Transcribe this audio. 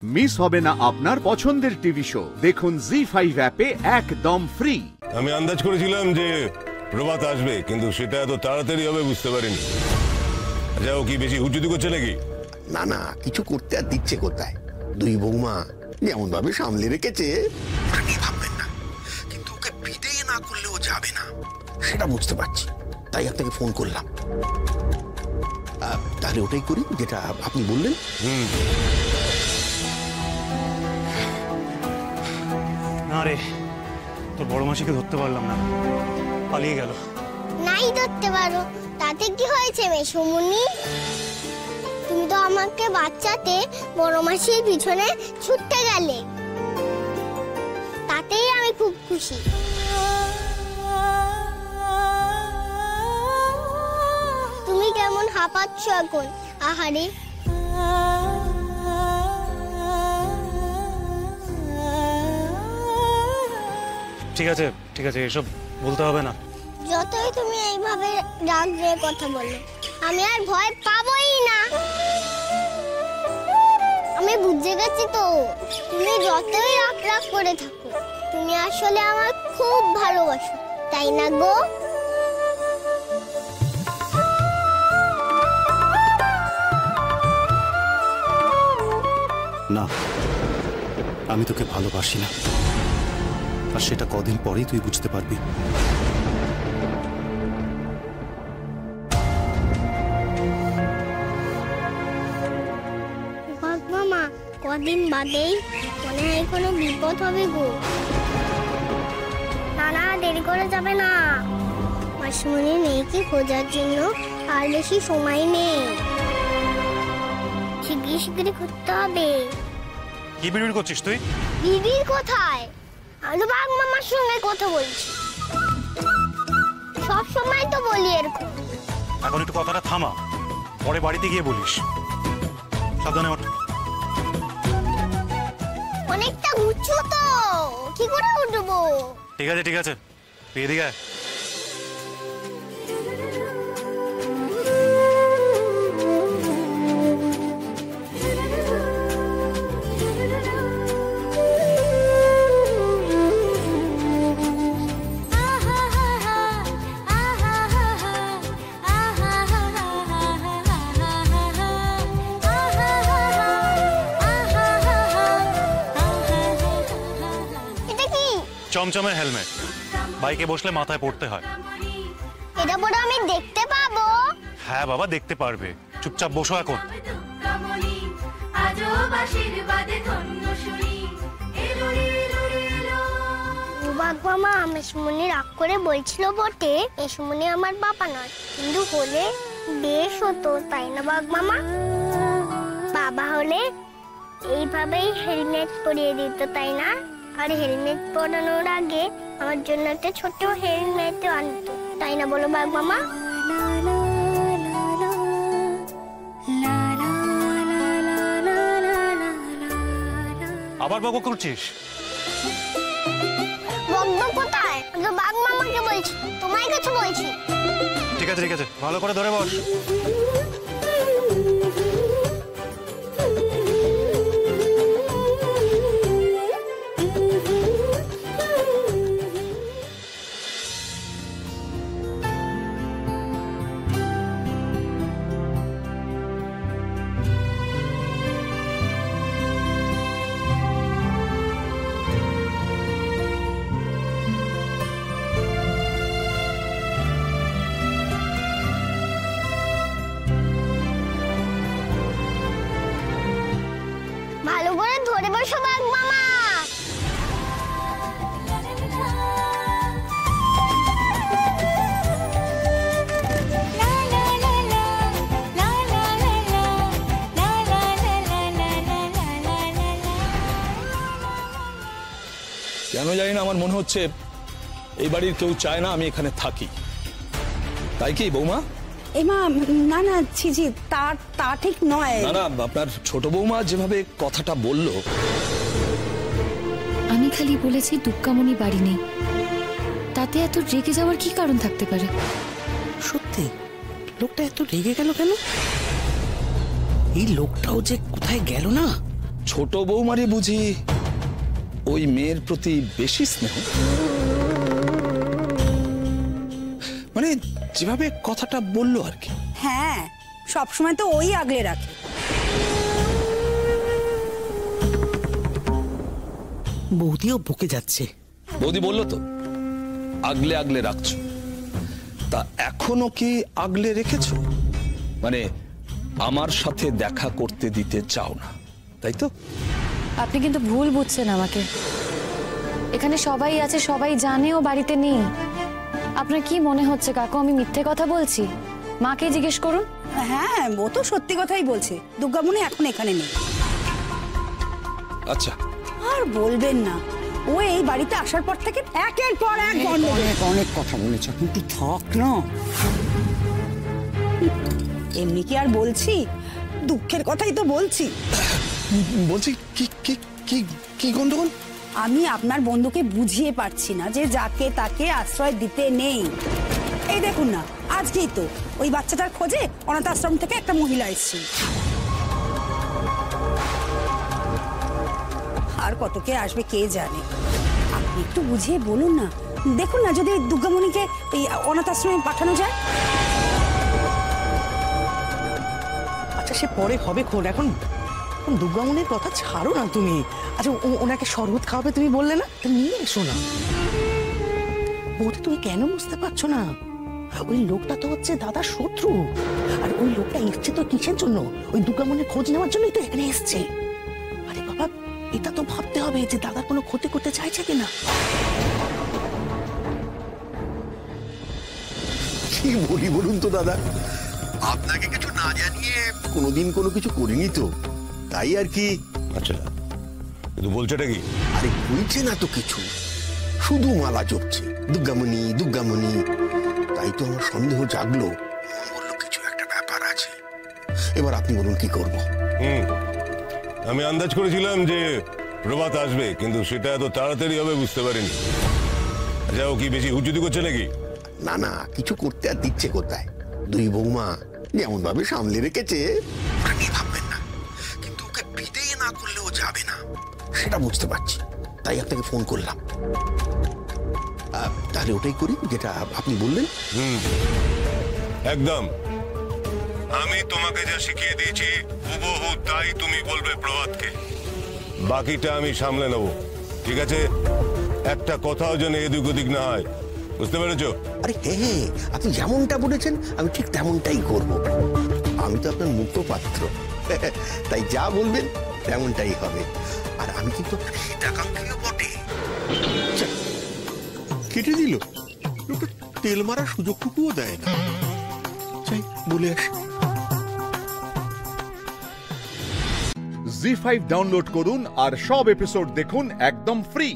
Miss হবে না আপনার পছন্দের টিভি শো। দেখুন জি5 অ্যাপে একদম ফ্রি। আমি আন্দাজ করেছিলাম যে প্রভাত আসবে, কিন্তু সেটা এত তাড়াতাড়ি হবে বুঝতে পারিনি। আচ্ছা, ও কি বেশি হুজুতি করছে নাকি? না না, কিছু করতে আর দিচ্ছে কোথায়। দুই বৌমা যেমন ভাবে সামলে রেখেছে ওটা নিয়ে ভাববেন না, কিন্তু ওকে বিদেয় না করলেও যাবে না, সেটা বুঝতে পারছি। তাই আপনাকে ফোন করলাম। তাহলে ওটাই করি যেটা আপনি বললেন। না রে, তোর বড় মাসিকে ধরতে পারলাম না, পালিয়ে গেল। নাই ধরতে পারো, তাতে কি হয়েছে মেসুমনি? তুমি তো আমাকে বাঁচাতে বড় মাসির পিছনে ছুটতে গেলে, তাতেই আমি খুব খুশি। তুমি কেমন হাঁপাচ্ছ এখন? আহারে, ঠিক আছে ঠিক আছে, এসব বলতে হবে না। যতই তুমি এইভাবে রাগ দিয়ে কথা বলো, আমি আর ভয় পাবোই না। আমি বুঝে গেছি তো, তুমি যতই রাগ রাগ করে থাকো, তুমি আসলে আমার খুব ভালোবাসো, তাই না গো? না, আমি তোকে ভালোবাসি না, আর সেটা কদিন পরেই তুই বুঝতে পারবি। মামা, কদিন বাদেই মনে হয় কোনো বিপদ হবে গো। না না, দেরি করে যাবে না। মাসিমণি মেয়েকে খোঁজার জন্য আর বেশি সময় নেই, শিগগিরি শিগগিরি করতে হবে। কি বিড়বিড় করছিস তুই? বিবির কোথায়? আমি তো বাঘ মামার সঙ্গে কথা বলছি, সব সময় তো বলি এরকম। এখন একটু কথাটা থামা, পরে বাড়িতে গিয়ে বলিস। সাবধানে ওঠ। অনেকটা উঁচু তো, কি করে উঠবো? ঠিক আছে ঠিক আছে, তুই এদিকে আয়। চমচমের হেলমেট, বাইকে বসলে মাথায় পড়তে হয়। এটা পরে আমি দেখতে পাবো? হ্যাঁ বাবা, দেখতে পারবে। চুপচাপ বসো এখন। বাঘ মামা মেসমনি রাগ করে বলছিল বটে, মেসমনি আমার বাবা নয়, কিন্তু হলে বেশ হতো, তাই না বাঘ মামা? বাবা হলে এইভাবেই হেলমেট পরিয়ে দিত, তাই না? আর হেলমেট পরানোর আগে আমার জন্য একটা ছোট হেলমেট আনতো, তাই না বলো বাঘ মামা? আবার বকবক করছিস? বকবক কোথায়? আমি তো বাঘ মামাকে বলছি, তোমায় কিছু বলছি। ঠিক আছে ঠিক আছে, ভালো করে ধরে বস। ভালো করে ধরে বসো বাঘ মামা। কেন জানি না, আমার মনে হচ্ছে এই বাড়ির কেউ চায় না আমি এখানে থাকি। তাই কি বৌমা? এমা না না, ছিজি, তা ঠিক নয়। না না, আপনার ছোট বৌমা যেভাবে কথাটা বলল। আমি খালি বলেছি দুর্গামণি বাড়ি নেই, তাতে এত রেগে যাওয়ার কি কারণ থাকতে পারে? সত্যি লোকটা এত রেগে গেল কেন? এই লোকটাও যে কোথায় গেল না, ছোট বৌমারই বুঝি ওই মেয়ের প্রতি বেশি স্নেহ? মানে যেভাবে কথাটা বললো আর কি। হ্যাঁ, সবসময় তো ওই আগলে রাখে। বৌদিও বকে যাচ্ছে। বৌদি বললো তো আগলে আগলে রাখছো, তা এখনো কি আগলে রেখেছো? মানে আমার সাথে দেখা করতে দিতে চাও না, তাই তো? আপনি কিন্তু ভুল বুঝছেন আমাকে। এখানে সবাই আছে, সবাই জানে ও বাড়িতে নেই। আপনার কি মনে হচ্ছে কাকু আমি মিথ্যে কথা বলছি? মাকে জিজ্ঞেস করুন। হ্যাঁ, ও তো সত্যি কথাই বলছে, দুর্গামণি এখন এখানে নেই। আচ্ছা, আর বলবেন না, ও এই বাড়িতে আসার পর থেকে একের পর এক অনেক কথা বলেছ, কিন্তু থাক না। এমনি কি আর বলছি, দুঃখের কথাই তো বলছি। বলছি কি কি কি কি গন্ডগোল? আমি আপনার বন্ধুকে বুঝিয়ে পারছি না যে যাকে তাকে আশ্রয় দিতে নেই। এই দেখুন না, আজকেই তো ওই বাচ্চাটার খোঁজে অনাথ আশ্রম থেকে একটা মহিলা এসেছিল। আর কত কে আসবে কে জানে। আপনি একটু বুঝিয়ে বলুন না, দেখুন না যদি দুর্গামণিকে এই অনাথ আশ্রমে পাঠানো যায়। আচ্ছা, সে পরে হবে খোন, এখন দুর্গামণির কথা ছাড়ো না তুমি। আচ্ছা, ওনাকে শরবত খাওয়াবে তুমি বললে না, তো নিয়ে এসো না। বৌদি তুমি কেন বুঝতে পারছো না? ওই লোকটা তো হচ্ছে দাদার শত্রু। আর ওই লোকটা এসছে তো কিসের জন্য? ওই দুর্গামণির খোঁজ নেওয়ার জন্যই তো এখানে এসছে। আরে বাবা, এটা তো ভাবতে হবে যে দাদার কোনো ক্ষতি করতে চাইছে কিনা। কি বলি বলুন তো দাদা, আপনাকে কিছু না জানিয়ে কোনোদিন কোনো কিছু করিনি তো, তাই আর কি। আচ্ছা, কিন্তু বলছেটা কি? আরে বলছে না তো কিছু, শুধু মালা জপছে দুর্গামণি দুর্গামণি। তাই তো আমার সন্দেহ জাগলো, বললো কিছু একটা ব্যাপার আছে। এবার আপনি বলুন কি করব? আমি আন্দাজ করেছিলাম যে প্রভাত আসবে, কিন্তু সেটা এত তাড়াতাড়ি হবে বুঝতে পারিনি। আচ্ছা, ও কি বেশি হুজুতি করছে নাকি? না না, কিছু করতে আর দিচ্ছে কোথায়। দুই বৌমা যেমন ভাবে সামলে রেখেছে ওটা নিয়ে ভাববেন না, কিন্তু ওকে বিদেয় না করলে ও যাবে না, সেটা বুঝতে পারছি। তাই আপনাকে ফোন করলাম। তাহলে ওটাই করি যেটা আপনি বললেন। একদম। আমি তোমাকে যা শিখিয়ে দিয়েছি হুবহু তাই তুমি বলবে প্রভাতকে, বাকিটা আমি সামলে নেব, ঠিক আছে? একটা কথাও যেন এদিক ওদিক না হয়, বুঝতে পেরেছো? আরে হ্যাঁ, আপনি যেমনটা বলেছেন আমি ঠিক তেমনটাই করব। আমি তো আপনার মুক্ত পাত্র, তাই যা বলবেন তেমনটাই হবে। আর আমি কিন্তু হিতাকাঙ্ক্ষীও বটে। কেটে দিল, লোকটা তেল মারার সুযোগটুকুও দেয় না। চাই বলে আসি। জি5 ডাউনলোড করুন আর সব এপিসোড দেখুন একদম ফ্রি।